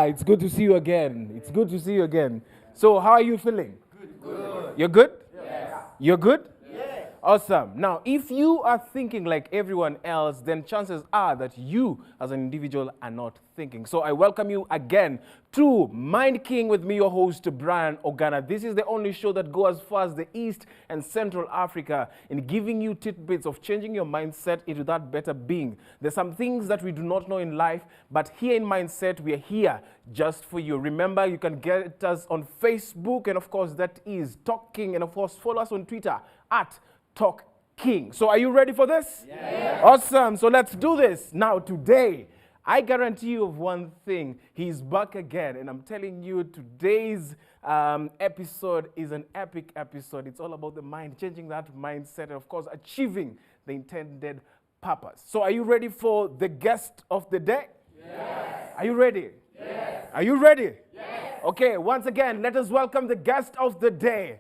it's good to see you again. It's good to see you again. So, how are you feeling? Good. You're good? Yes. You're good? Yes. Awesome. Now, if you are thinking like everyone else, then chances are that you as an individual are not thinking. So, I welcome you again to Mind King with me, your host, Brian Ogana. This is the only show that goes as far as the East and Central Africa in giving you tidbits of changing your mindset into that better being. There's some things that we do not know in life, but here in Mindset, we are here just for you. Remember, you can get us on Facebook, and of course, that is Talk King, and of course, follow us on Twitter at Talk King. So are you ready for this? Yes. Awesome. So let's do this. Now, today, I guarantee you of one thing. He's back again. And I'm telling you, today's episode is an epic episode. It's all about the mind, changing that mindset, and of course, achieving the intended purpose. So are you ready for the guest of the day? Yes. Are you ready? Yes. Are you ready? Yes. Okay, once again, let us welcome the guest of the day.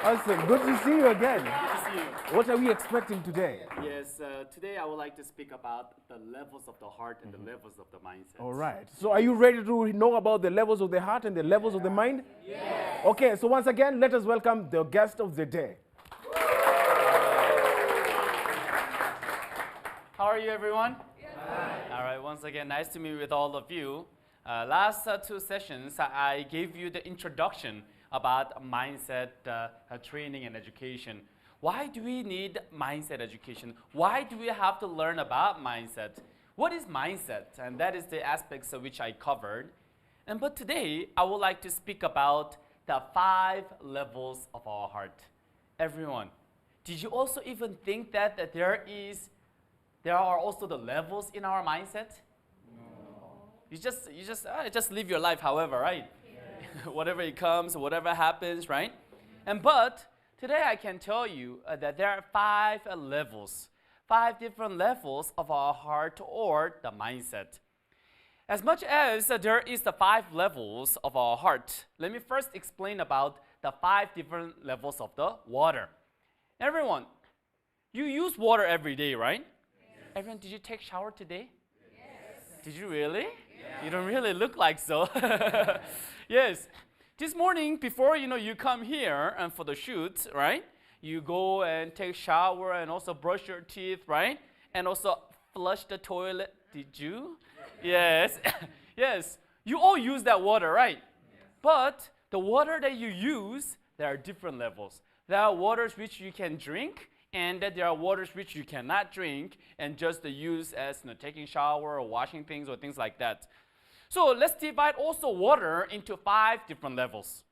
Awesome. Good to see you again. Good to see you. What are we expecting today? Yes, today I would like to speak about the levels of the heart and the levels of the mindset. All right. So are you ready to know about the levels of the heart and the levels of the mind? Yes. Okay, so once again, let us welcome the guest of the day. How are you, everyone? All right, once again, nice to meet with all of you. Last two sessions, I gave you the introduction about mindset training and education. Why do we need mindset education? Why do we have to learn about mindset? What is mindset? And that is the aspects of which I covered. But today, I would like to speak about the 5 levels of our heart. Everyone, did you also even think that there are also the levels in our mindset? No. You just live your life however, right? Yeah. Whatever it comes, whatever happens, right? But today I can tell you that there are 5 levels, 5 different levels of our heart or the mindset. As much as there is the 5 levels of our heart, let me first explain about the 5 different levels of the water. Everyone, you use water every day, right? Yes. Everyone, did you take shower today? Yes. Did you really? Yeah. You don't really look like so. Yes. This morning, before you come here and for the shoot, right? You go and take shower and also brush your teeth, right? And also flush the toilet. Did you? Yes. Yes. You all use that water, right? Yes. But the water that you use, there are different levels. There are waters which you can drink, and there are waters which you cannot drink and just use as taking shower or washing things or things like that. So let's divide also water into 5 different levels.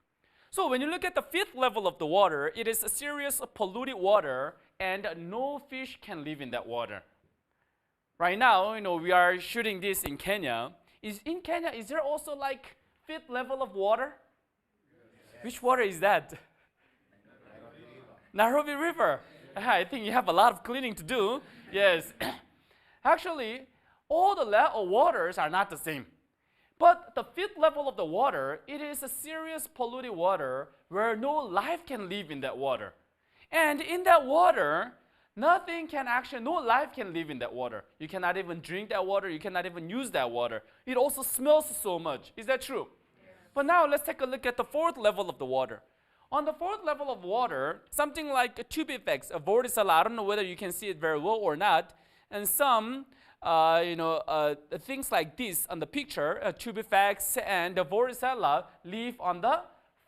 So when you look at the 5th level of the water, it is a serious polluted water, and no fish can live in that water. Right now, we are shooting this in Kenya. In Kenya, is there also like 5th level of water? Yes. Which water is that? Nairobi River. I think you have a lot of cleaning to do. Yes. Actually, all the waters are not the same. But the 5th level of the water, it is a serious polluted water where no life can live in that water. And in that water, no life can live in that water. You cannot even drink that water. You cannot even use that water. It also smells so much. Is that true? Yes. But now let's take a look at the 4th level of the water. On the 4th level of water, something like a tube effects, a vorticella, I don't know whether you can see it very well or not, and some things like this on the picture, tube effects and the vorticella live on the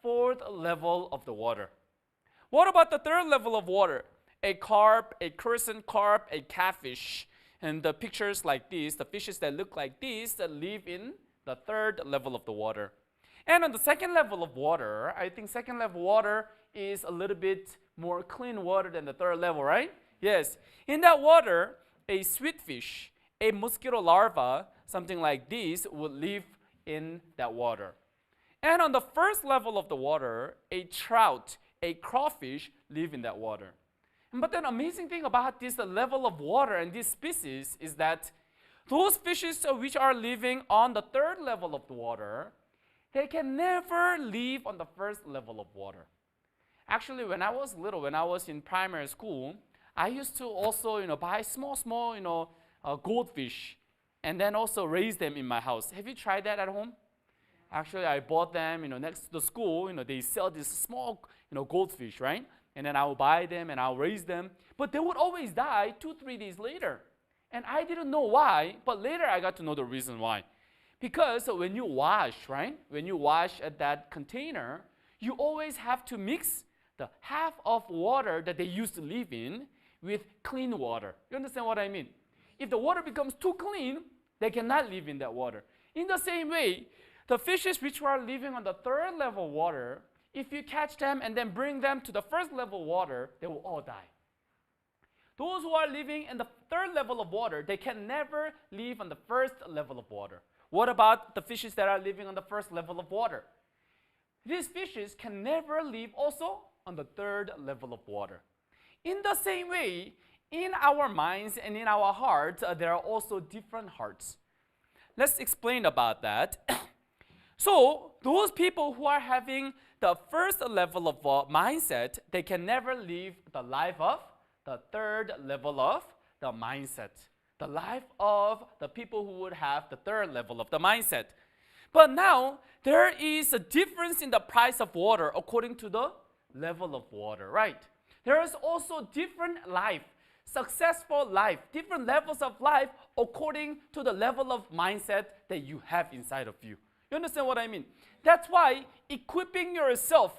4th level of the water. What about the 3rd level of water? A carp, a crescent carp, a catfish. And the pictures like this, the fishes that look like this, that live in the 3rd level of the water. And on the 2nd level of water, I think 2nd level water is a little bit more clean water than the 3rd level, right? Yes. In that water, a sweet fish, a mosquito larva, something like this, would live in that water. And on the 1st level of the water, a trout, a crawfish live in that water. But the amazing thing about this level of water and this species is that those fishes which are living on the 3rd level of the water, they can never live on the 1st level of water. Actually, when I was little, when I was in primary school, I used to also, buy small, goldfish and then also raise them in my house. Have you tried that at home? Actually, I bought them, next to the school, they sell this small, goldfish, right? And then I will buy them and I'll raise them. But they would always die 2-3 days later. And I didn't know why, but later I got to know the reason why. Because when you wash, right? When you wash at that container, you always have to mix the half of water that they used to live in with clean water. You understand what I mean? If the water becomes too clean, they cannot live in that water. In the same way, the fishes which are living on the third level water, if you catch them and then bring them to the first level water, they will all die. Those who are living in the third level of water, they can never live on the first level of water. What about the fishes that are living on the first level of water? These fishes can never live also on the third level of water. In the same way, in our minds and in our hearts, there are also different hearts. Let's explain about that. So, those people who are having the first level of mindset, they can never live the life of the third level of the mindset. The life of the people who would have the third level of the mindset. But now, there is a difference in the price of water according to the level of water, right? There is also different life, successful life, different levels of life according to the level of mindset that you have inside of you. You understand what I mean? That's why equipping yourself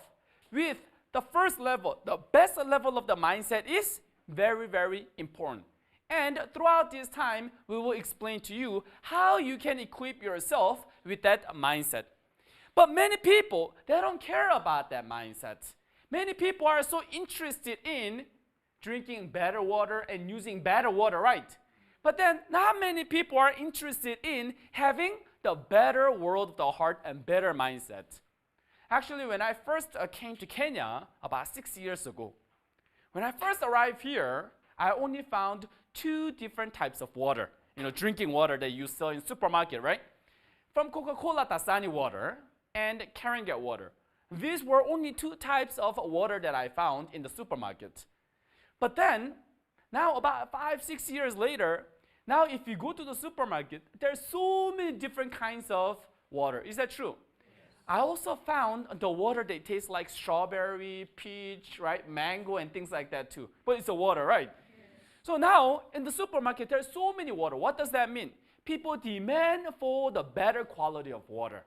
with the first level, the best level of the mindset is very, very important. And throughout this time, we will explain to you how you can equip yourself with that mindset. But many people, they don't care about that mindset. Many people are so interested in drinking better water and using better water, right? But then not many people are interested in having the better world of the heart and better mindset. Actually, when I first came to Kenya about 6 years ago, when I first arrived here, I only found 2 different types of water, drinking water that you sell in supermarket, right? From Coca-Cola Dasani water and Keringet water. These were only 2 types of water that I found in the supermarket. But then, now about 5-6 years later, now if you go to the supermarket, there's so many different kinds of water. Is that true? Yes. I also found the water that tastes like strawberry, peach, right, mango, and things like that too. But it's a water, right? Yes. So now, in the supermarket, there's so many water. What does that mean? People demand for the better quality of water.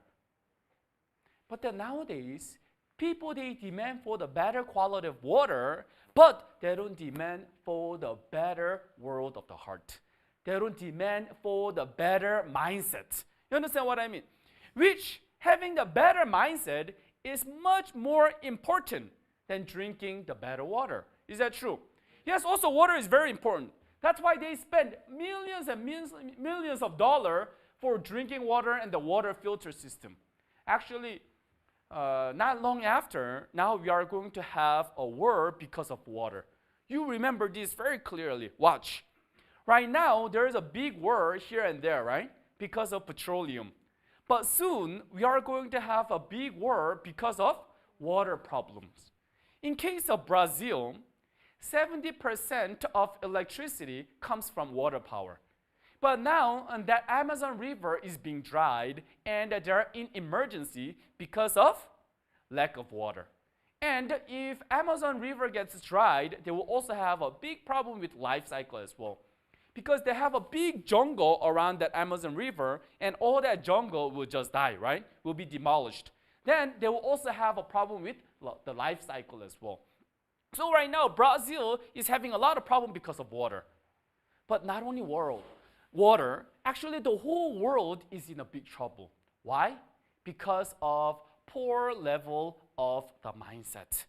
But then nowadays, people, they demand for the better quality of water, but they don't demand for the better world of the heart. They don't demand for the better mindset. You understand what I mean? Which, having the better mindset is much more important than drinking the better water. Is that true? Yes, also water is very important. That's why they spend millions and millions of dollars for drinking water and the water filter system. Actually, not long after, now we are going to have a war because of water. You remember this very clearly. Watch. Right now, there is a big war here and there, right? Because of petroleum. But soon, we are going to have a big war because of water problems. In case of Brazil, 70% of electricity comes from water power. But now, that Amazon River is being dried, and they are in emergency because of lack of water. And if Amazon River gets dried, they will also have a big problem with life cycle as well. Because they have a big jungle around that Amazon River, and all that jungle will just die, right? Will be demolished. Then they will also have a problem with the life cycle as well. So right now, Brazil is having a lot of problem because of water. But not only water, actually the whole world is in a big trouble. Why? Because of poor level of the mindset.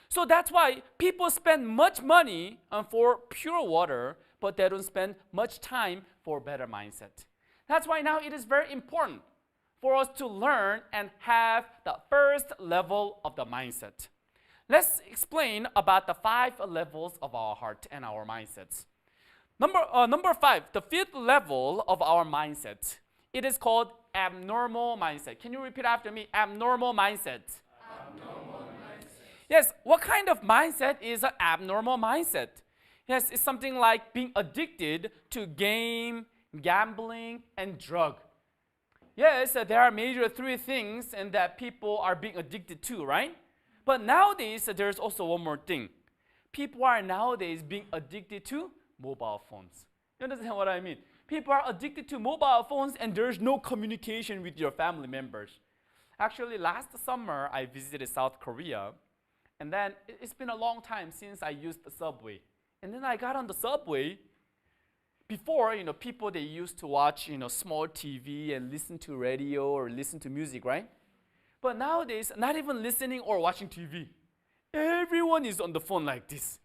So that's why people spend much money for pure water, but they don't spend much time for better mindset. That's why now it is very important for us to learn and have the first level of the mindset. Let's explain about the 5 levels of our heart and our mindsets. Number 5, the 5th level of our mindset. It is called abnormal mindset. Can you repeat after me? Abnormal mindset. Abnormal mindset. Yes, what kind of mindset is an abnormal mindset? Yes, it's something like being addicted to game, gambling, and drug. Yes, there are major three things and that people are being addicted to, right? But nowadays, there's also one more thing. People are nowadays being addicted to mobile phones. You understand what I mean? People are addicted to mobile phones and there's no communication with your family members. Actually, last summer, I visited South Korea. And then it's been a long time since I used the subway. And then I got on the subway. Before, people, they used to watch, small TV and listen to radio or listen to music, right? But nowadays, not even listening or watching TV. Everyone is on the phone like this.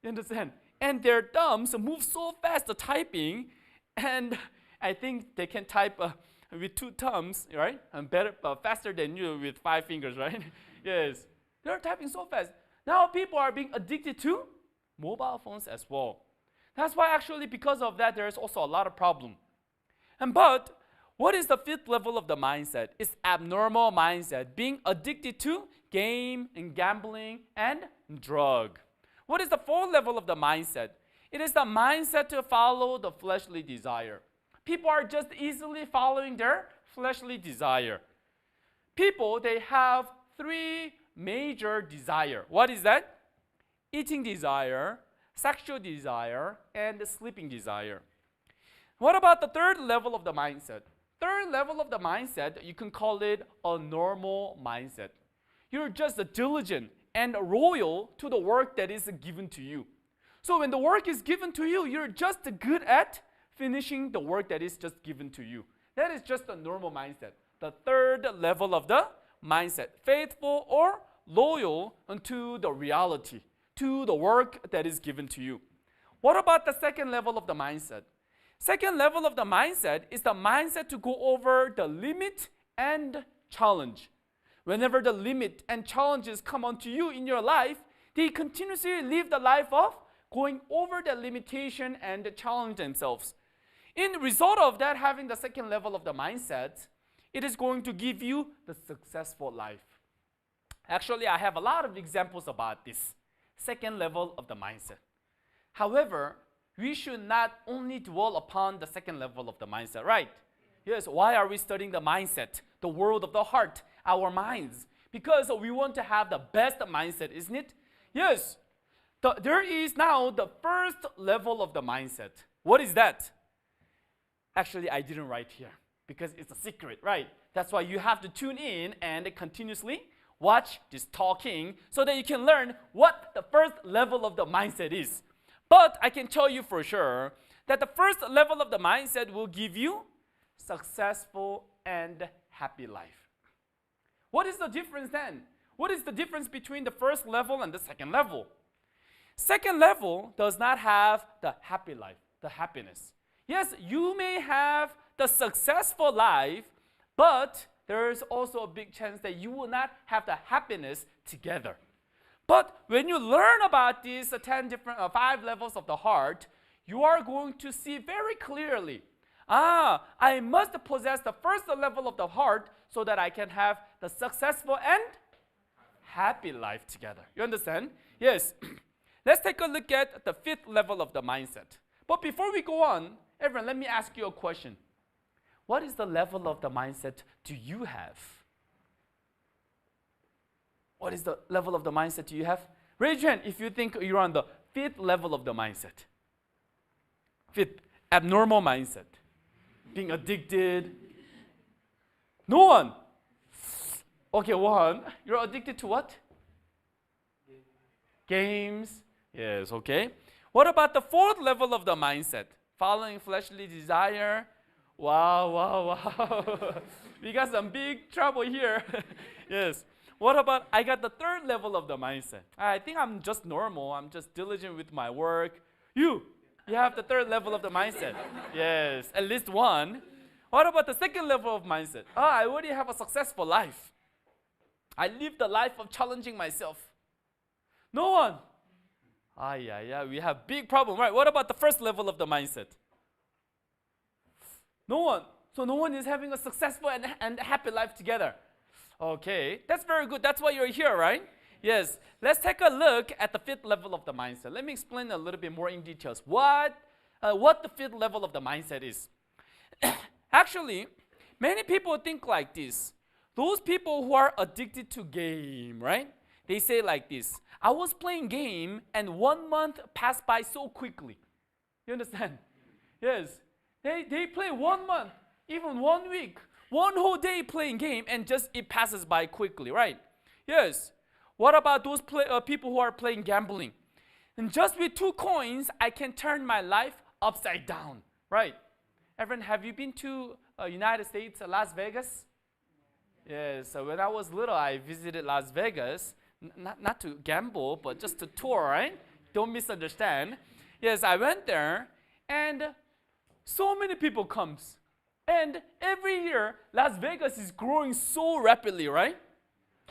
You understand? And their thumbs move so fast, the typing, and I think they can type with 2 thumbs, right? And better, faster than you with 5 fingers, right? Yes. They're typing so fast. Now people are being addicted to mobile phones as well. That's why actually because of that, there's also a lot of problem. But what is the 5th level of the mindset? It's abnormal mindset, being addicted to game and gambling and drug. What is the 4th level of the mindset? It is the mindset to follow the fleshly desire. People are just easily following their fleshly desire. People, they have 3 major desire. What is that? Eating desire, sexual desire, and sleeping desire. What about the 3rd level of the mindset? 3rd level of the mindset, you can call it a normal mindset. You're just diligent and loyal to the work that is given to you. So when the work is given to you, you're just good at finishing the work that is just given to you. That is just a normal mindset. The 3rd level of the mindset, faithful or loyal unto the reality, to the work that is given to you. What about the 2nd level of the mindset? 2nd level of the mindset is the mindset to go over the limit and challenge. Whenever the limit and challenges come onto you in your life, they continuously live the life of going over the limitation and challenge themselves. In result of that, having the 2nd level of the mindset, it is going to give you the successful life. Actually, I have a lot of examples about this 2nd level of the mindset. However, we should not only dwell upon the 2nd level of the mindset, right? Yes, why are we studying the mindset, the world of the heart, our minds? Because we want to have the best mindset, isn't it? Yes. There is now the 1st level of the mindset. What is that? Actually, I didn't write here because it's a secret, right? That's why you have to tune in and continuously watch this talking so that you can learn what the 1st level of the mindset is. But I can tell you for sure that the 1st level of the mindset will give you successful and happy life. What is the difference then? What is the difference between the 1st level and the 2nd level? 2nd level does not have the happy life, the happiness. Yes, you may have the successful life, but there is also a big chance that you will not have the happiness together. But when you learn about these 5 levels of the heart, you are going to see very clearly, I must possess the 1st level of the heart so that I can have the successful and happy life together. You understand? Yes. Let's take a look at the 5th level of the mindset. But before we go on, everyone, let me ask you a question. What is the level of the mindset do you have? What is the level of the mindset do you have? Raise your hand if you think you're on the 5th level of the mindset. 5th, abnormal mindset. Being addicted. No one. Okay, Yohan, you're addicted to what? Games. Yes, okay. What about the 4th level of the mindset? Following fleshly desire. Wow. We got some big trouble here. Yes. What about, I got the 3rd level of the mindset. I think I'm just normal. I'm just diligent with my work. You have the 3rd level of the mindset. Yes, at least one. What about the 2nd level of mindset? I already have a successful life. I live the life of challenging myself. No one. We have big problem, right? What about the 1st level of the mindset? No one. So no one is having a successful and happy life together. Okay, that's very good. That's why you're here, right? Yes. Let's take a look at the 5th level of the mindset. Let me explain a little bit more in details what the 5th level of the mindset is. Actually, many people think like this. Those people who are addicted to game, right? They say like this. I was playing game and 1 month passed by so quickly. You understand? Yes. They play 1 month, even 1 week, one whole day playing game and just it passes by quickly, right? Yes. What about those people who are playing gambling? And just with 2 coins, I can turn my life upside down, right? Everyone, have you been to United States, Las Vegas? Yes, so when I was little, I visited Las Vegas, not to gamble, but just to tour, right? Don't misunderstand. Yes, I went there, and so many people comes. And every year, Las Vegas is growing so rapidly, right?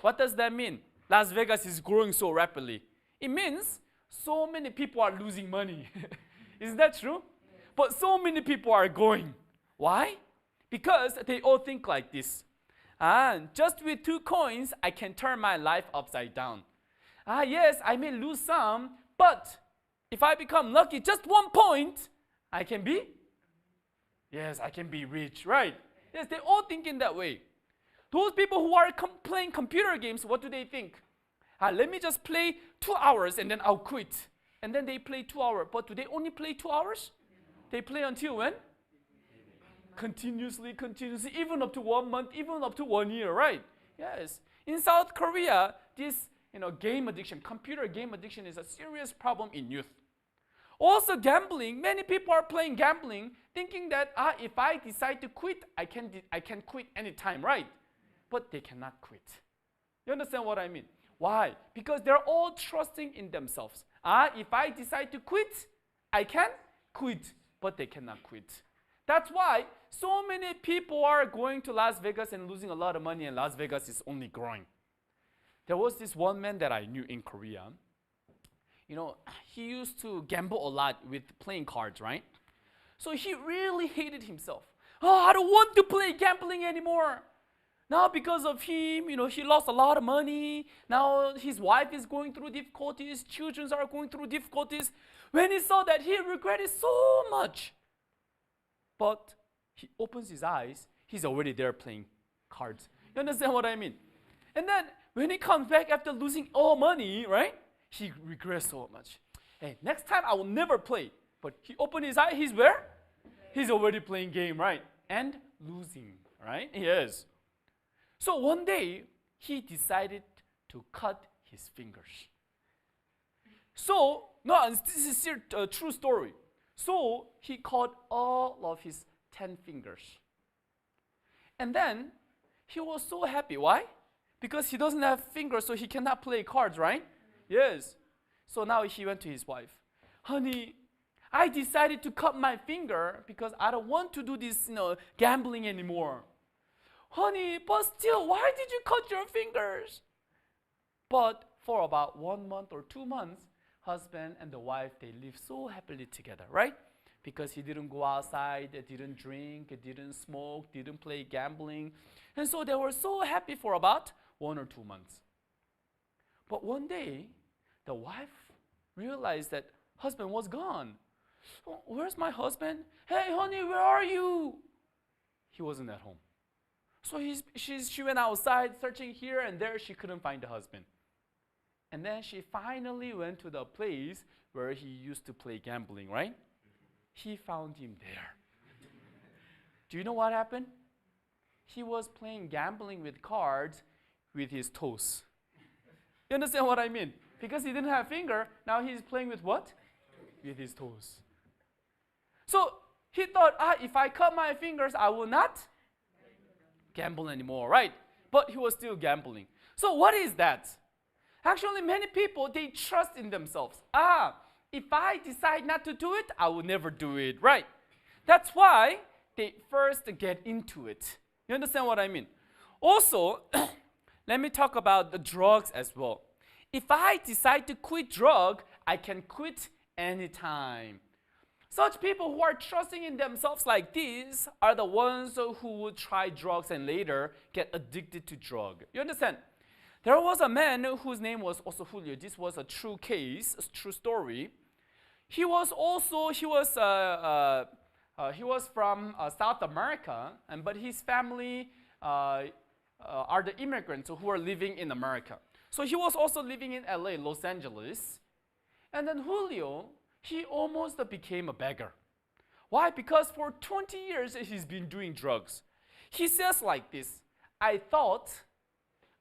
What does that mean? Las Vegas is growing so rapidly. It means so many people are losing money. Is that true? But so many people are going. Why? Because they all think like this. Just with 2 coins, I can turn my life upside down. Yes, I may lose some, but if I become lucky, just 1 point, I can be? Yes, I can be rich, right? Yes, they all think in that way. Those people who are playing computer games, what do they think? Let me just play 2 hours and then I'll quit. And then they play 2 hours. But do they only play 2 hours? They play until when? Continuously, even up to 1 month, even up to 1 year, right? Yes. In South Korea, this game addiction, computer game addiction is a serious problem in youth. Also gambling, many people are playing gambling thinking that if I decide to quit, I can quit anytime, right? But they cannot quit. You understand what I mean? Why? Because they're all trusting in themselves. If I decide to quit, I can quit, but they cannot quit. That's why so many people are going to Las Vegas and losing a lot of money, and Las Vegas is only growing. There was this one man that I knew in Korea. He used to gamble a lot with playing cards, right? So he really hated himself. I don't want to play gambling anymore. Now because of him, he lost a lot of money. Now his wife is going through difficulties. Children are going through difficulties. When he saw that, he regretted so much. But he opens his eyes, he's already there playing cards. You understand what I mean? And then when he comes back after losing all money, right? He regrets so much. Hey, next time I will never play. But he opened his eye, he's where? He's already playing game, right? And losing, right? Yes. So one day, he decided to cut his fingers. So, no, this is a true story. So he cut all of his 10 fingers. And then he was so happy. Why? Because he doesn't have fingers, so he cannot play cards, right? Yes. So now he went to his wife. Honey, I decided to cut my finger because I don't want to do this, gambling anymore. Honey, but still, why did you cut your fingers? But for about 1 month or 2 months, husband and the wife, they live so happily together, right? Because he didn't go outside, they didn't drink, they didn't smoke, didn't play gambling. And so they were so happy for about 1 or 2 months. But one day, the wife realized that husband was gone. Oh, where's my husband? Hey, honey, where are you? He wasn't at home. So she went outside searching here and there. She couldn't find the husband. And then she finally went to the place where he used to play gambling, right? He found him there. Do you know what happened? He was playing gambling with cards with his toes. You understand what I mean? Because he didn't have a finger, now he's playing with what? With his toes. So he thought, if I cut my fingers, I will not gamble anymore, right? But he was still gambling. So what is that? Actually, many people, they trust in themselves. If I decide not to do it, I will never do it, right? That's why they first get into it. You understand what I mean? Also, let me talk about the drugs as well. If I decide to quit drug, I can quit anytime. Such people who are trusting in themselves like this are the ones who would try drugs and later get addicted to drug. You understand? There was a man whose name was also Julio. This was a true case, a true story. He was He was from South America, but his family are the immigrants who are living in America. So he was also living in LA, Los Angeles. And then Julio, he almost became a beggar. Why? Because for 20 years he's been doing drugs. He says like this, I thought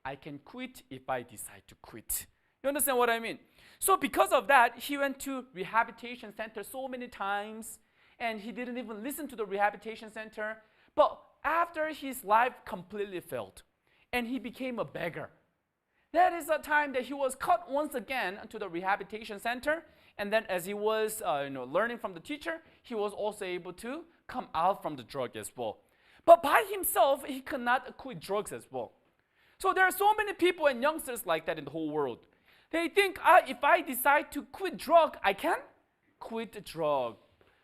I can quit if I decide to quit. You understand what I mean? So because of that, he went to rehabilitation center so many times, and he didn't even listen to the rehabilitation center. But after his life completely failed, and he became a beggar, that is the time that he was caught once again to the rehabilitation center. And then as he was learning from the teacher, he was also able to come out from the drug as well. But by himself, he could not quit drugs as well. So there are so many people and youngsters like that in the whole world. They think, if I decide to quit drug, I can quit the drug.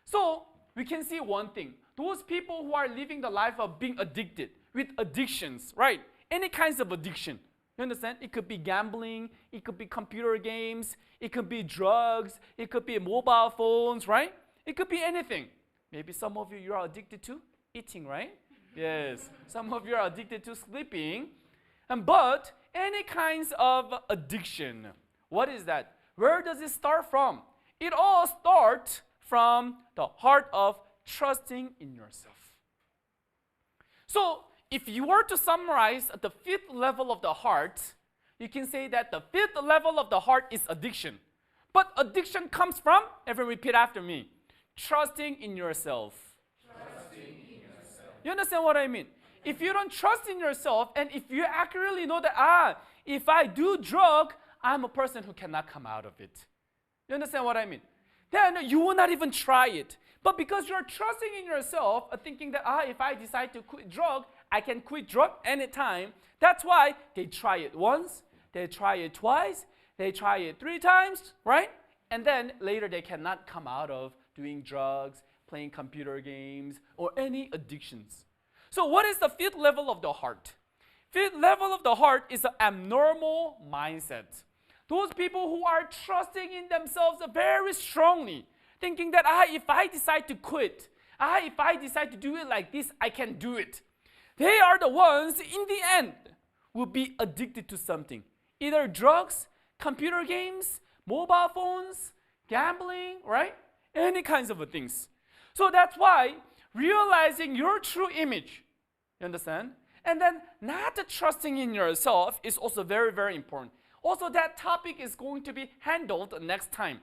So we can see one thing. Those people who are living the life of being addicted with addictions, right? Any kinds of addiction. You understand? It could be gambling, it could be computer games, it could be drugs, it could be mobile phones, right? It could be anything. Maybe some of you are addicted to eating, right? Yes. Some of you are addicted to sleeping. But any kinds of addiction, what is that? Where does it start from? It all starts from the heart of trusting in yourself. So if you were to summarize the fifth level of the heart, you can say that the fifth level of the heart is addiction. But addiction comes from, everyone repeat after me, trusting in yourself. Trusting in yourself. You understand what I mean? If you don't trust in yourself, and if you accurately know that, if I do drug, I'm a person who cannot come out of it. You understand what I mean? Then you will not even try it. But because you're trusting in yourself, thinking that, if I decide to quit drug, I can quit drug anytime. That's why they try it once, they try it twice, they try it 3 times, right? And then later they cannot come out of doing drugs, playing computer games, or any addictions. So what is the fifth level of the heart? Fifth level of the heart is an abnormal mindset. Those people who are trusting in themselves very strongly, thinking that, if I decide to quit, if I decide to do it like this, I can do it. They are the ones, in the end, will be addicted to something. Either drugs, computer games, mobile phones, gambling, right? Any kinds of things. So that's why realizing your true image, you understand? And then not trusting in yourself is also very, very important. Also, that topic is going to be handled next time.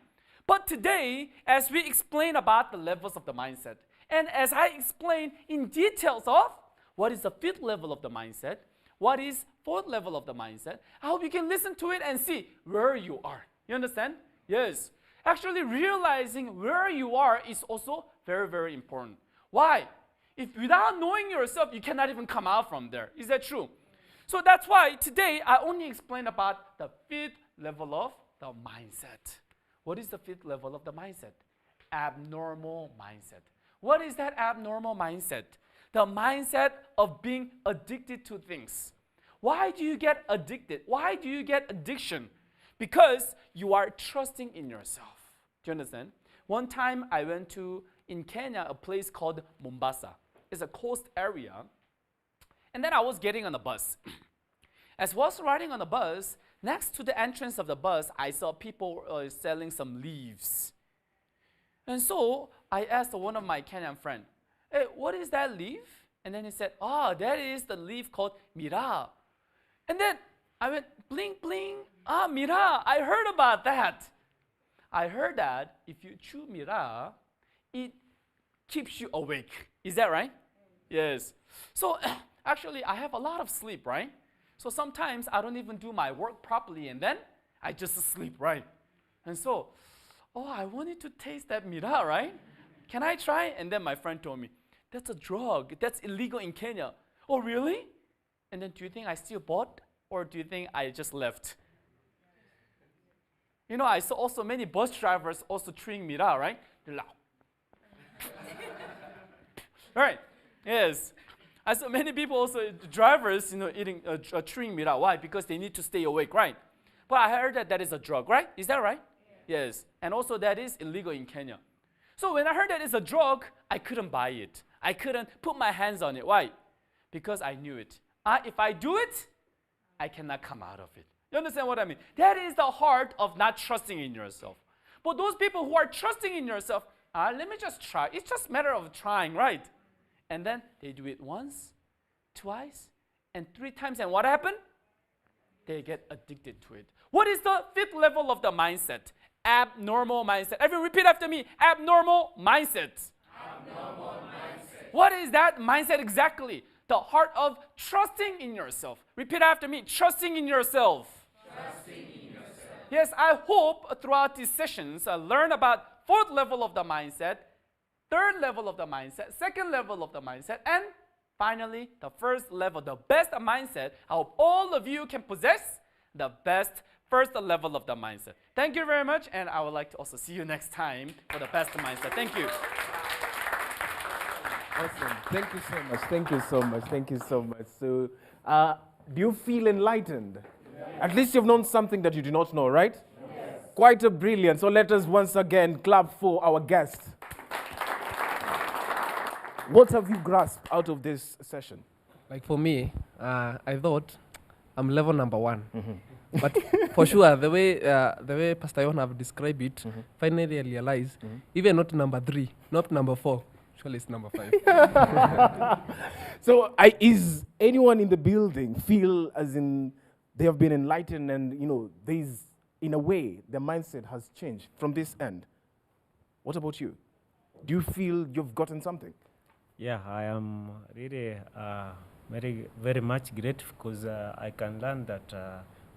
But today, as we explain about the levels of the mindset, and as I explain in details of what is the fifth level of the mindset, what is fourth level of the mindset, I hope you can listen to it and see where you are. You understand? Yes. Actually, realizing where you are is also very, very important. Why? If without knowing yourself, you cannot even come out from there. Is that true? So that's why today I only explain about the fifth level of the mindset. What is the fifth level of the mindset? Abnormal mindset. What is that abnormal mindset? The mindset of being addicted to things. Why do you get addicted? Why do you get addiction? Because you are trusting in yourself. Do you understand? One time I went to, in Kenya, a place called Mombasa. It's a coast area. And then I was getting on the bus. As I was riding on the bus, next to the entrance of the bus, I saw people selling some leaves. And so I asked one of my Kenyan friends, hey, what is that leaf? And then he said, that is the leaf called mira. And then I went, bling, bling, mira, I heard about that. I heard that if you chew mira, it keeps you awake. Is that right? Yes. So actually, I have a lot of sleep, right? So sometimes I don't even do my work properly, and then I just sleep, right? And so, I wanted to taste that mira, right? Can I try? And then my friend told me, that's a drug. That's illegal in Kenya. Oh, really? And then do you think I still bought, or do you think I just left? You know, I saw also many bus drivers also chewing mira, right? They're loud. Right? Yes. I saw many people also, drivers, eating, chewing mira. Why? Because they need to stay awake, right? But I heard that that is a drug, right? Is that right? Yeah. Yes. And also that is illegal in Kenya. So when I heard that it's a drug, I couldn't buy it. I couldn't put my hands on it. Why? Because I knew it. If I do it, I cannot come out of it. You understand what I mean? That is the heart of not trusting in yourself. But those people who are trusting in yourself, let me just try. It's just a matter of trying, right? And then they do it once, twice, and 3 times. And what happened? They get addicted to it. What is the 5th level of the mindset? Abnormal mindset. Everyone repeat after me. Abnormal mindset. Abnormal mindset. What is that mindset exactly? The heart of trusting in yourself. Repeat after me. Trusting in yourself. Trusting in yourself. Yes, I hope throughout these sessions learn about 4th level of the mindset, 3rd level of the mindset, 2nd level of the mindset, and finally, the 1st level, the best mindset. I hope all of you can possess the best 1st level of the mindset. Thank you very much, and I would like to also see you next time for the best mindset. Thank you. Awesome. Thank you so much. Thank you so much. Thank you so much. So, do you feel enlightened? Yes. At least you've known something that you do not know, right? Yes. Quite a brilliant. So let us once again clap for our guest. What have you grasped out of this session? Like for me, I thought I'm level number 1. Mm-hmm. But for sure, the way Pastor Yohan have described it, finally I realized, even not number 3, not number 4, surely it's number 5. So is anyone in the building feel as in they have been enlightened and, there's, in a way, their mindset has changed from this end? What about you? Do you feel you've gotten something? Yeah, I am really very, very much grateful because I can learn that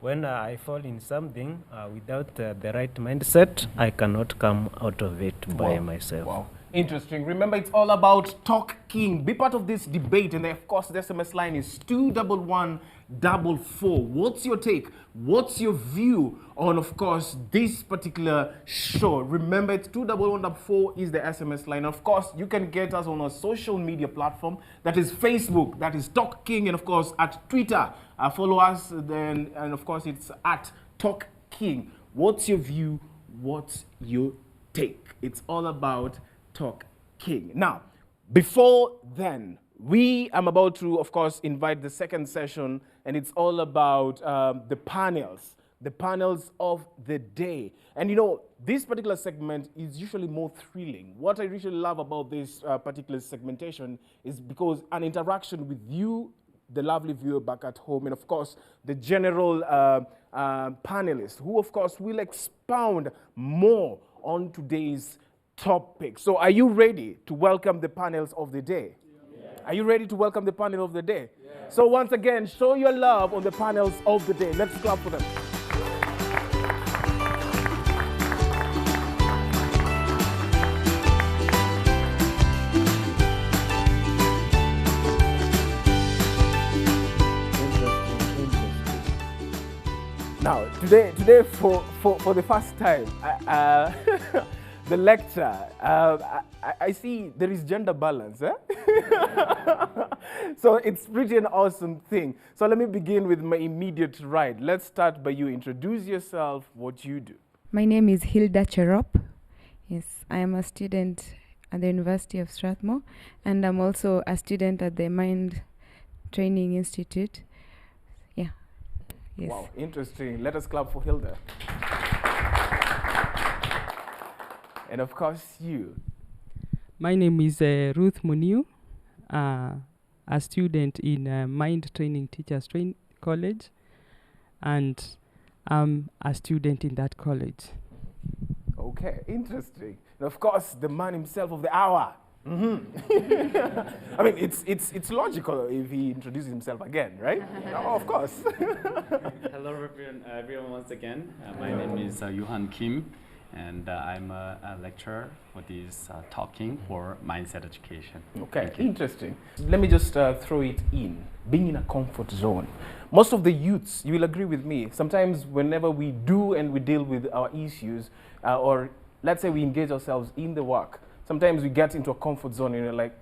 when I fall in something without the right mindset, I cannot come out of it by myself. Wow. Interesting. Remember, it's all about talking. Be part of this debate. And of course, the SMS line is 21144. What's your take? What's your view on, of course, this particular show? Remember, it's 21144 is the SMS line. Of course, you can get us on a social media platform. That is Facebook. That is Talk King. And, of course, at Twitter. Follow us. Then, and, of course, it's at Talk King. What's your view? What's your take? It's all about Talk King. Now, before then, I'm about to, of course, invite the second session, and it's all about the panels of the day. And this particular segment is usually more thrilling. What I really love about this particular segmentation is because an interaction with you, the lovely viewer back at home, and of course, the general panelists, who of course will expound more on today's topic. So are you ready to welcome the panels of the day? Yeah. Are you ready to welcome the panel of the day? Yeah. So once again, show your love on the panels of the day. Let's clap for them. Now, today for the first time, the lecture, I see there is gender balance. Eh? So it's pretty an awesome thing. So let me begin with my immediate right. Let's start by you. Introduce yourself, what you do. My name is Hilda Cherop. Yes, I am a student at the University of Strathmore, and I'm also a student at the Mind Training Institute. Yeah. Yes. Wow, interesting. Let us clap for Hilda. And of course, you. My name is Ruth Muniu, a student in Mind Training Teachers College, and I'm a student in that college. Okay, interesting. And of course, the man himself of the hour. Mm-hmm. I mean, it's logical if he introduces himself again, right? Oh, of course. Hello, everyone, once again. My name is Yohan Kim, and I'm a lecturer for this talking for mindset education. Okay, interesting. Let me just throw it in. Being in a comfort zone. Most of the youths, you will agree with me, sometimes whenever we do and we deal with our issues, or let's say we engage ourselves in the work, sometimes we get into a comfort zone and you're like,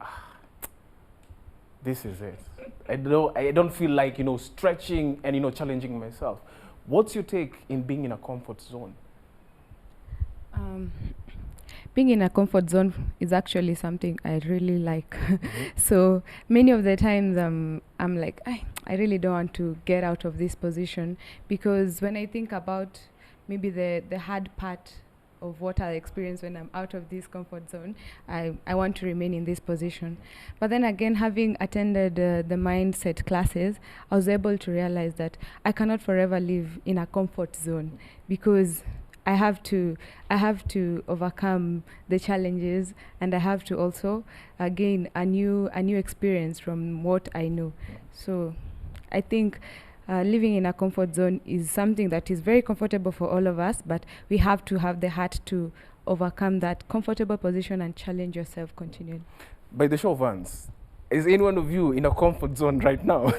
this is it. I don't feel like, stretching and, challenging myself. What's your take in being in a comfort zone? being in a comfort zone is actually something I really like. So many of the times I'm like, I really don't want to get out of this position, because when I think about maybe the hard part of what I experience when I'm out of this comfort zone, I want to remain in this position. But then again, having attended the mindset classes, I was able to realize that I cannot forever live in a comfort zone, because I have to overcome the challenges, and I have to also gain a new experience from what I know. So I think living in a comfort zone is something that is very comfortable for all of us, but we have to have the heart to overcome that comfortable position and challenge yourself continually. By the show of hands, is any one of you in a comfort zone right now?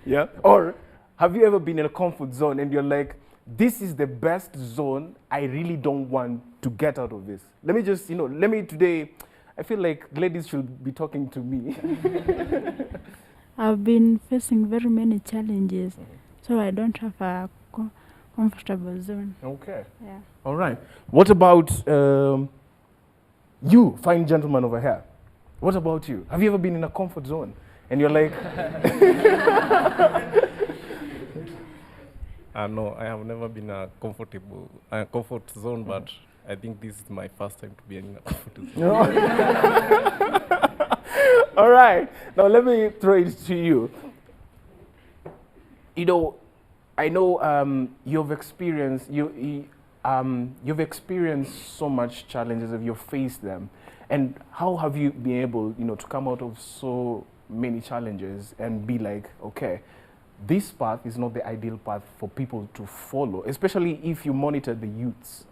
Yeah? Or have you ever been in a comfort zone and you're like, this is the best zone, I really don't want to get out of this? Let me just, today, I feel like ladies should be talking to me. I've been facing very many challenges, so I don't have a comfortable zone. Okay. Yeah. All right. What about you, fine gentleman over here? What about you? Have you ever been in a comfort zone and you're like... No, I have never been a comfort zone, but I think this is my first time to be in a comfort zone. All right. Now let me throw it to you. I know you've experienced so much challenges, if you've faced them, and how have you been able, to come out of so many challenges and be like, okay, this path is not the ideal path for people to follow, especially if you monitor the youths.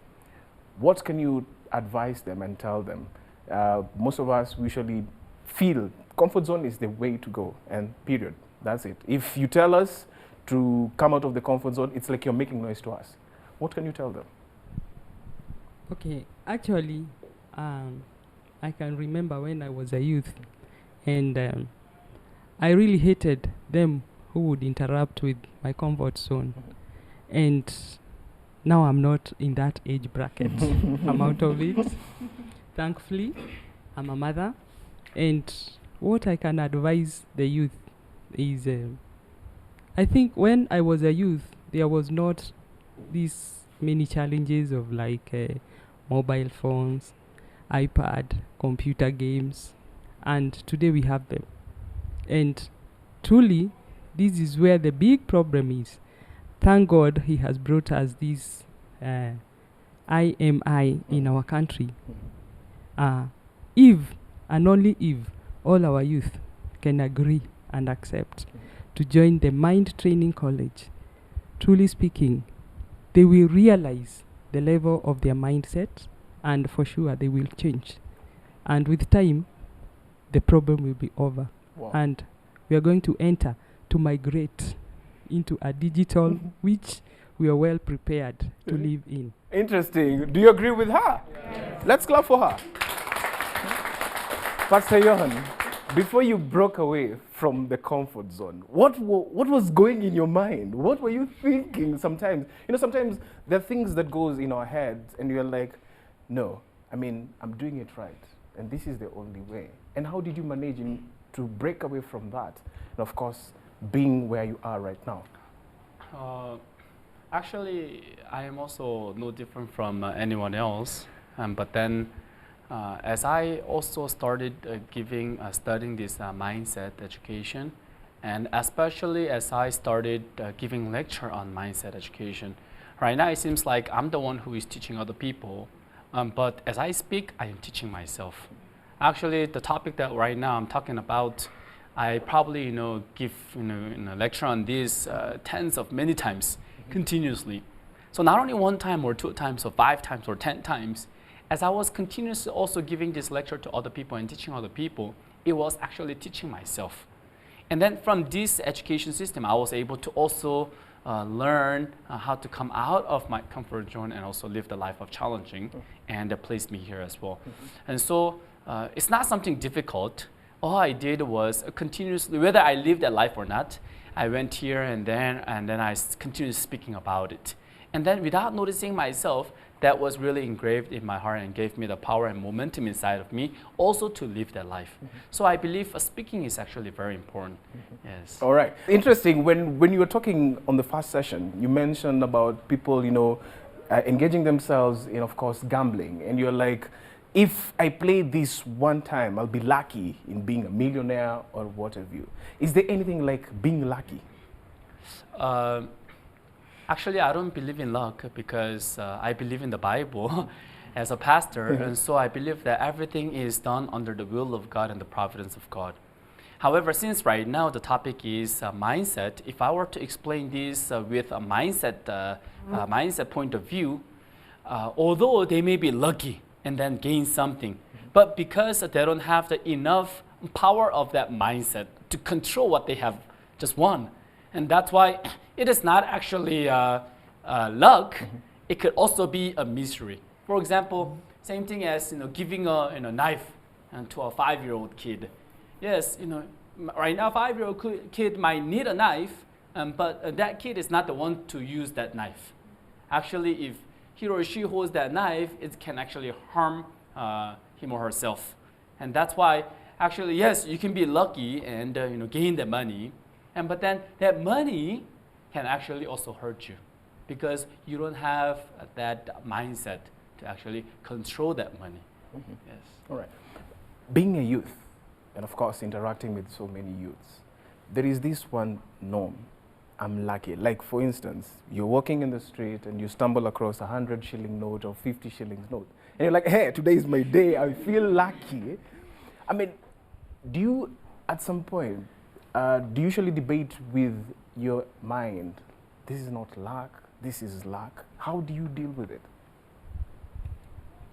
What can you advise them and tell them? Most of us usually feel comfort zone is the way to go, and period. That's it. If you tell us to come out of the comfort zone, it's like you're making noise to us. What can you tell them? Okay, actually, I can remember when I was a youth, and I really hated them who would interrupt with my comfort zone. And now I'm not in that age bracket. I'm out of it. Thankfully, I'm a mother. And what I can advise the youth is, I think when I was a youth, there was not these many challenges of like mobile phones, iPad, computer games, and today we have them. And truly, this is where the big problem is. Thank God he has brought us this IMI in our country. If and only if all our youth can agree and accept to join the Mind Training College, truly speaking, they will realize the level of their mindset, and for sure they will change. And with time, the problem will be over. Wow. And we are going to enter to migrate into a digital which we are well prepared to live in. Interesting. Do you agree with her? Yes. Let's clap for her. Pastor Yohan, before you broke away from the comfort zone, what was going in your mind? What were you thinking sometimes? Sometimes there are things that goes in our heads and you're like, no, I'm doing it right. And this is the only way. And how did you manage to break away from that? And of course, being where you are right now. Actually, I am also no different from anyone else. But then, as I also started studying this mindset education, and especially as I started giving lecture on mindset education, right now it seems like I'm the one who is teaching other people. But as I speak, I am teaching myself. Actually, the topic that right now I'm talking about, I probably give a lecture on this many times continuously. So not only one time or 2 times or 5 times or 10 times, as I was continuously also giving this lecture to other people and teaching other people, it was actually teaching myself. And then from this education system, I was able to also learn how to come out of my comfort zone and also live the life of challenging, and that placed me here as well. And so it's not something difficult. All I did was continuously, whether I lived that life or not, I went here and then I continued speaking about it. And then without noticing myself, that was really engraved in my heart and gave me the power and momentum inside of me also to live that life. So I believe speaking is actually very important. Yes. All right. Interesting. When you were talking on the first session, you mentioned about people, engaging themselves in, of course, gambling. And you're like, if I play this one time, I'll be lucky in being a millionaire or what have you. Is there anything like being lucky? Actually, I don't believe in luck because I believe in the Bible as a pastor, and so I believe that everything is done under the will of God and the providence of God. However, since right now the topic is mindset, if I were to explain this with a mindset point of view, although they may be lucky and then gain something, but because they don't have the enough power of that mindset to control what they have just won, and that's why it is not actually luck. It could also be a misery. For example, same thing as giving a knife to a 5-year-old kid. Yes, right now 5-year-old kid might need a knife, but that kid is not the one to use that knife. Actually, if he or she holds that knife, it can actually harm him or herself. And that's why, actually, yes, you can be lucky and gain the money, but then that money can actually also hurt you because you don't have that mindset to actually control that money. Yes. All right. Being a youth, and of course interacting with so many youths, there is this one norm. I'm lucky. Like, for instance, you're walking in the street and you stumble across a 100-shilling note or 50 shillings note. And you're like, hey, today is my day. I feel lucky. I mean, do you, at some point, do you usually debate with your mind, this is not luck, this is luck? How do you deal with it?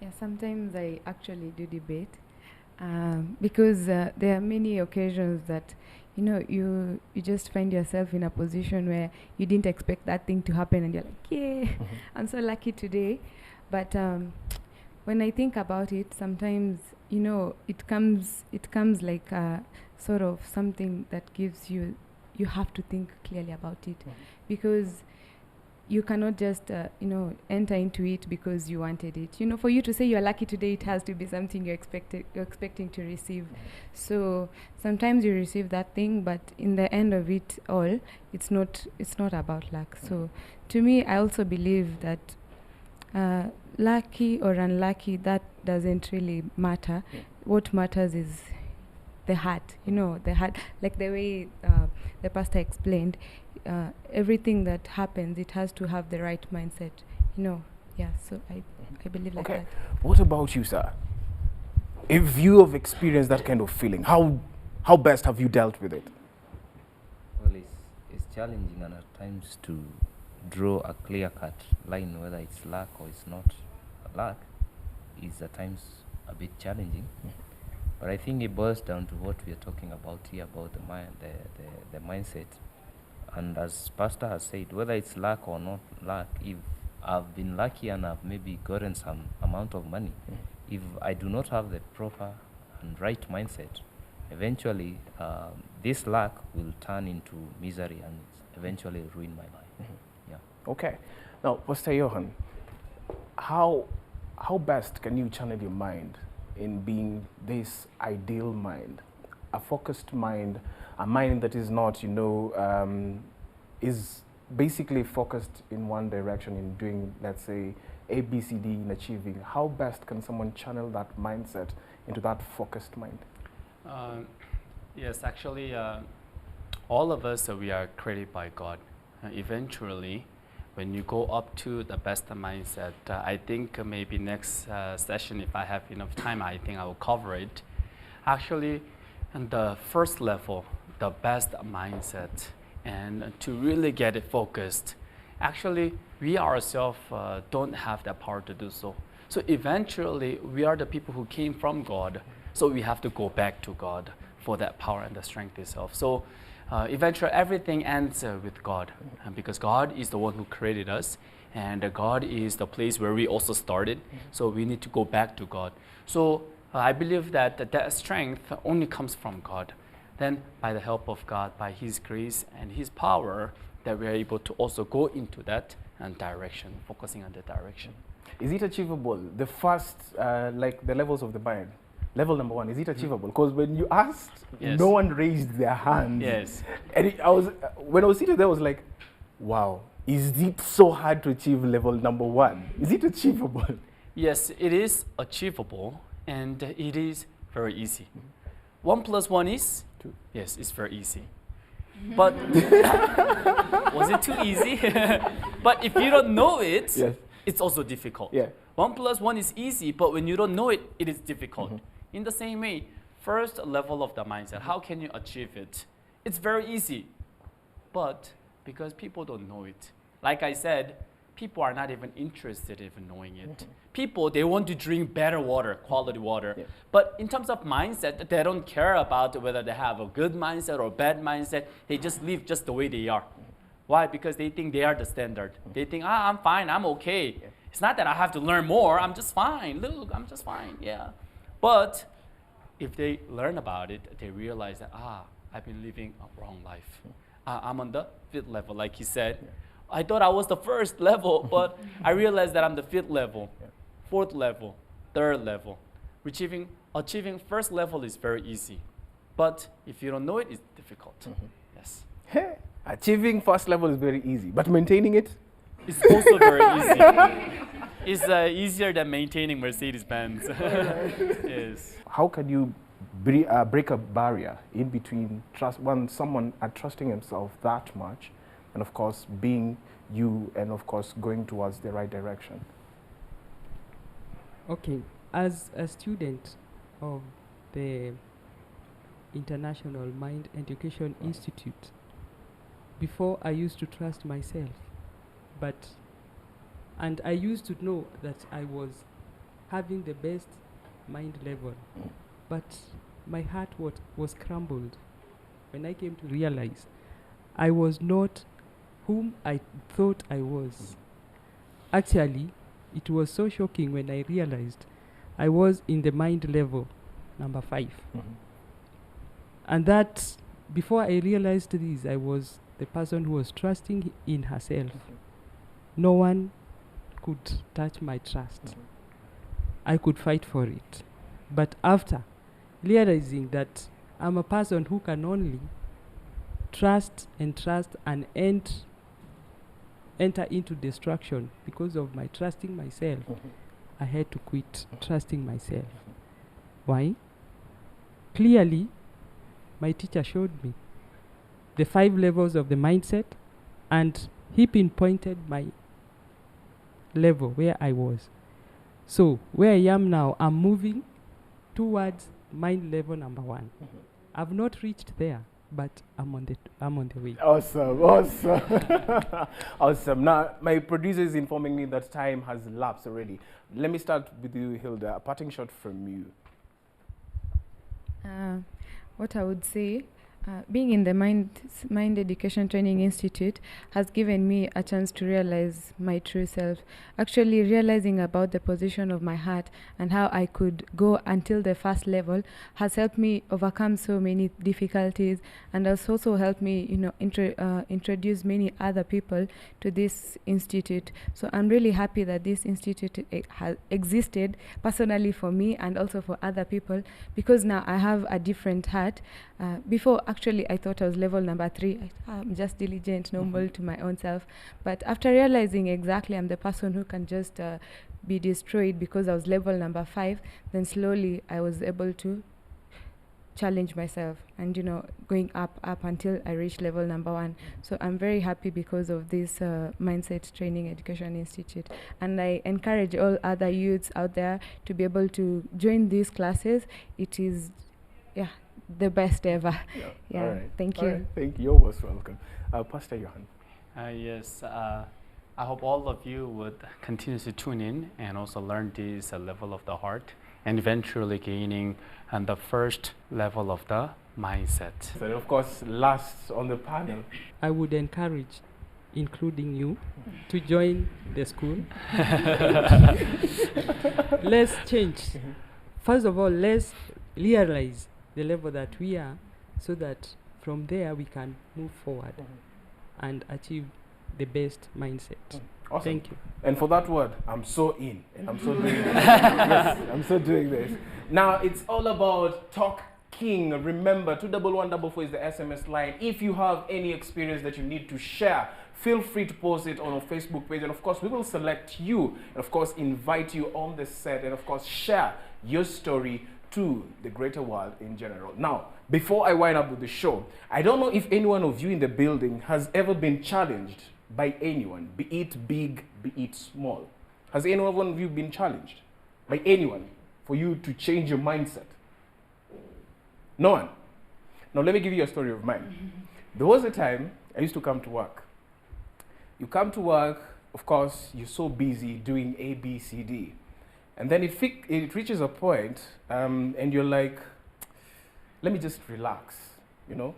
Yeah, sometimes I actually do debate because there are many occasions that you just find yourself in a position where you didn't expect that thing to happen, and you're like, yeah, I'm so lucky today. But when I think about it, sometimes it comes like sort of something that gives you have to think clearly about it, because you cannot just enter into it because you wanted it. For you to say you're lucky today, it has to be something you're expecting to receive. So sometimes you receive that thing, but in the end of it all, it's not about luck. So to me, I also believe that lucky or unlucky, that doesn't really matter. What matters is the heart, the heart, like the way the pastor explained, everything that happens, it has to have the right mindset, yeah, so I believe like that. What about you, sir? If you have experienced that kind of feeling, how best have you dealt with it? Well, it's challenging, and at times to draw a clear-cut line whether it's luck or it's not luck is at times a bit challenging. But I think it boils down to what we are talking about here, about the mindset. And as Pastor has said, whether it's luck or not luck, if I've been lucky and I've maybe gotten some amount of money, if I do not have the proper and right mindset, eventually this luck will turn into misery and eventually ruin my life. Yeah. Okay. Now, Pastor Yohan, how best can you channel your mind in being this ideal mind, a focused mind, a mind that is not, is basically focused in one direction in doing, let's say, A, B, C, D in achieving? How best can someone channel that mindset into that focused mind? Yes, actually, all of us, we are created by God. Eventually, when you go up to the best mindset, I think maybe next session, if I have enough time, I think I will cover it. Actually, on the first level, the best mindset, and to really get it focused, actually, we ourselves don't have that power to do so. So eventually, we are the people who came from God, so we have to go back to God for that power and the strength itself. So eventually, everything ends with God, because God is the one who created us, and God is the place where we also started. So we need to go back to God. So I believe that that strength only comes from God. Then, by the help of God, by His grace and His power, that we are able to also go into that and direction, focusing on the direction. Is it achievable? The first, like the levels of the mind. Level number 1, is it achievable? Because when you asked, Yes. no one raised their hand. Yes. And when I was sitting there, I was like, wow, is it so hard to achieve level number 1? Is it achievable? Yes, it is achievable, and it is very easy. 1 plus 1 is? 2. Yes, it's very easy. But was it too easy? But if you don't know it, Yes. it's also difficult. Yeah. 1 plus 1 is easy, but when you don't know it, it is difficult. In the same way, first level of the mindset, how can you achieve it? It's very easy, but because people don't know it. Like I said, people are not even interested in knowing it. People, they want to drink better water, quality water. Yeah. But in terms of mindset, they don't care about whether they have a good mindset or bad mindset. They just live just the way they are. Why? Because they think they are the standard. They think, I'm fine, I'm okay. Yeah. It's not that I have to learn more, I'm just fine. Look, I'm just fine, yeah. But if they learn about it, they realize that, I've been living a wrong life. I'm on the 5th level, like he said. Yeah. I thought I was the 1st level, but I realized that I'm the 5th level, Yeah. 4th level, 3rd level. Achieving 1st level is very easy. But if you don't know it, it's difficult. Yes. Achieving 1st level is very easy, but maintaining it? It's also very easy. It's easier than maintaining Mercedes-Benz. Yes. How can you break a barrier in between someone trusting himself that much, and of course being you, and of course going towards the right direction? Okay, as a student of the International Mind Education Institute, before I used to trust myself, and I used to know that I was having the best mind level, but my heart was crumbled when I came to realize I was not whom I thought I was. Actually, it was so shocking when I realized I was in the mind level number 5. And that, before I realized this, I was the person who was trusting in herself. No one could touch my trust. I could fight for it. But after realizing that I'm a person who can only trust and enter into destruction because of my trusting myself, I had to quit trusting myself. Why? Clearly, my teacher showed me the 5 levels of the mindset, and he pinpointed my level where I was. So where I am now, I'm moving towards mind level number 1. I've not reached there, but I'm on the way. Awesome, awesome. Awesome. Now, my producer is informing me that time has lapsed already. Let me start with you, Hilda. A parting shot from you. What I would say, being in the Mind Education Training Institute has given me a chance to realize my true self. Actually realizing about the position of my heart and how I could go until the 1st level has helped me overcome so many difficulties, and has also helped me, introduce many other people to this institute. So I'm really happy that this institute has existed personally for me and also for other people, because now I have a different heart. Before, actually, I thought I was level number 3. I'm just diligent, normal to my own self. But after realizing exactly I'm the person who can just be destroyed because I was level number 5, then slowly I was able to challenge myself and, going up until I reached level number 1. So I'm very happy because of this Mindset Training Education Institute. And I encourage all other youths out there to be able to join these classes. It is, the best ever. All right. Thank All you. right. Thank you. You're most welcome. Pastor Yohan. Yes, I hope all of you would continue to tune in and also learn this level of the heart, and eventually gaining the 1st level of the mindset. So, of course, last on the panel. I would encourage, including you, to join the school. Let's change. First of all, let's realize the level that we are, so that from there we can move forward and achieve the best mindset. Awesome. Thank you. And for that word, I'm so in, and I'm so doing this. Yes, I'm so doing this. Now, it's all about Talk King. Remember, 21144 is the SMS line. If you have any experience that you need to share, feel free to post it on our Facebook page. And of course, we will select you, and of course, invite you on the set, and of course, share your story to the greater world in general. Now, before I wind up with the show, I don't know if any one of you in the building has ever been challenged by anyone, be it big, be it small. Has any one of you been challenged by anyone for you to change your mindset? No one. Now, let me give you a story of mine. There was a time I used to come to work. You come to work, of course, you're so busy doing A, B, C, D. And then it reaches a point, and you're like, let me just relax, you know?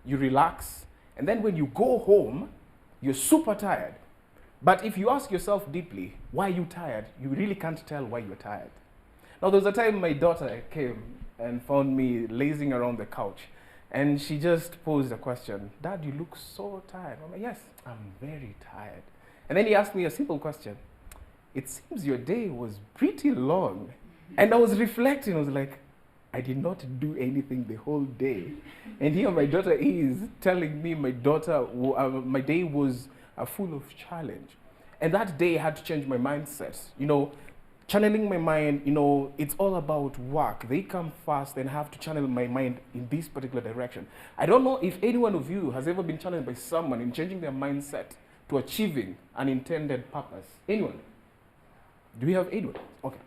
You relax, and then when you go home, you're super tired. But if you ask yourself deeply, why are you tired? You really can't tell why you're tired. Now, there was a time my daughter came and found me lazing around the couch, and she just posed a question, Dad, you look so tired. I'm like, yes, I'm very tired. And then he asked me a simple question. It seems your day was pretty long. And I was reflecting, I was like, I did not do anything the whole day. And here my daughter is telling me my day was full of challenge. And that day I had to change my mindset. You know, channeling my mind, you know, it's all about work. They come fast and I have to channel my mind in this particular direction. I don't know if any one of you has ever been challenged by someone in changing their mindset to achieving an intended purpose. Anyone? Do we have anyone? Okay.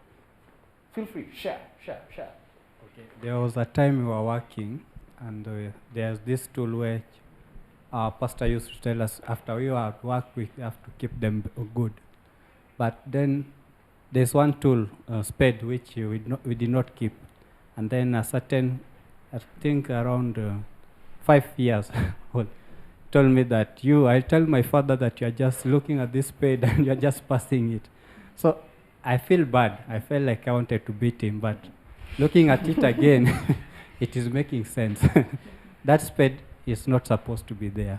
Feel free, share. Okay. There was a time we were working, and there's this tool which our pastor used to tell us after we were at work, we have to keep them good. But then there's one tool, spade, which we did not keep. And then a certain, I think around 5 years old, told me that I tell my father that you're just looking at this spade and you're just passing it. So I feel bad. I felt like I wanted to beat him, but looking at it again, it is making sense. That spade is not supposed to be there.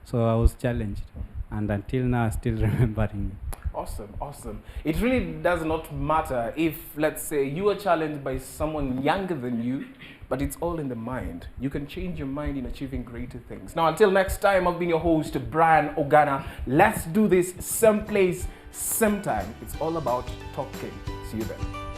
So I was challenged, and until now, I'm still remembering it. Awesome. It really does not matter if, let's say, you are challenged by someone younger than you, but it's all in the mind. You can change your mind in achieving greater things. Now, until next time, I've been your host, Brian Ogana. Let's do this same place, same time. It's all about talking. See you then.